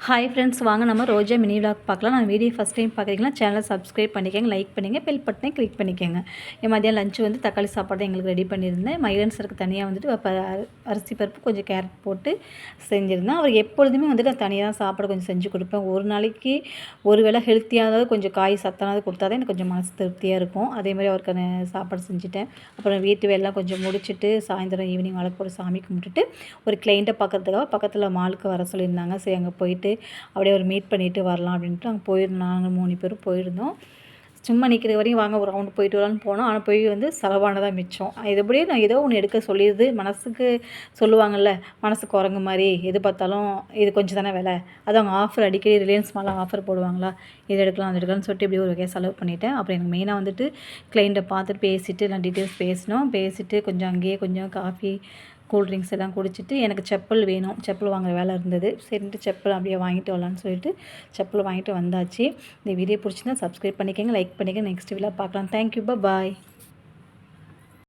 Hi friends, வாங்க நம்ம ரோஜா mini vlog பார்க்கலாம். நான் வீடியோ ஃபஸ்ட் டைம் பார்க்குறீங்களா, சேனலை சப்ஸ்கிரைப் பண்ணிக்கோங்க, லைக் பண்ணிங்க, பெல் பட்டனை கிளிக் பண்ணிக்கோங்க. மதியம் லஞ்சு வந்து தக்காளி சாப்பாடு தான் எங்களுக்கு ரெடி பண்ணியிருந்தேன். மைலன்ஸருக்கு தனியாக வந்துட்டு அரிசி பருப்பு கொஞ்சம் கேரட் போட்டு செஞ்சுருந்தேன். அவர் எப்பொழுதுமே வந்துட்டு நான் தனியாக தான் சாப்பாடு கொஞ்சம் செஞ்சு கொடுப்பேன். ஒரு நாளைக்கு ஒரு வேளை ஹெல்த்தியானது கொஞ்சம் காய் சத்தானது கொடுத்தா தான் எனக்கு கொஞ்சம் மனசு திருப்தியாக இருக்கும். அதேமாதிரி அவருக்கான சாப்பாடு செஞ்சுட்டேன். அப்புறம் வீட்டு வேலைலாம் கொஞ்சம் முடிச்சுட்டு சாயந்தரம் ஈவினிங் வழக்கு சாமி கும்பிட்டுட்டு ஒரு கிளைண்ட்டை பார்க்குறதுக்காக பக்கத்தில் மாலுக்கு வர சொல்லியிருந்தாங்க. சரி, அங்கே போயிட்டு அப்படியே ஒரு மீட் பண்ணிவிட்டு வரலாம் அப்படின்ட்டு அங்கே போயிருந்தோம். நாங்கள் 3 பேரும் போயிருந்தோம். சும்மா நிற்கிற வரையும் வாங்க ஒரு ரவுண்டு போயிட்டு வரலான்னு போனோம். ஆனால் போய் வந்து செலவானதான் மிச்சம். இது எப்படியே நான் ஏதோ ஒன்று எடுக்க சொல்லிடுது மனசுக்கு. சொல்லுவாங்கள்ல, மனசு குரங்கு மாதிரி எது பார்த்தாலும் இது கொஞ்சம் தானே விலை, அது அவங்க ஆஃபர் அடிக்கடி ரிலையன்ஸ் மாலாம் ஆஃபர் போடுவாங்களா, இது எடுக்கலாம் அது எடுக்கலாம்னு சொல்லிட்டு இப்படி ஒரு வகையாக செலவு பண்ணிவிட்டேன். அப்புறம் எனக்கு மெயினாக வந்துட்டு கிளைண்ட்டை பார்த்துட்டு பேசிவிட்டு எல்லாம் டீட்டெயில்ஸ் பேசினோம். பேசிவிட்டு கொஞ்சம் அங்கேயே கொஞ்சம் காஃபி கூல்ட்ரிங்க்ஸ் எல்லாம் குடிச்சிட்டு எனக்கு செப்பல் வேணும், செப்பல் வாங்குற வேலை இருந்தது. சரின்ட்டு செப்பல் அப்படியே வாங்கிட்டு வரலான்னு சொல்லிட்டு செப்பல் வாங்கிட்டு வந்தாச்சு. இந்த வீடியோ பிடிச்சிருந்தா சப்ஸ்கிரைப் பண்ணிக்கோங்க, லைக் பண்ணிக்கோங்க. நெக்ஸ்ட் வீடியோவில் பார்க்கலாம். தேங்க்யூ, பாய்.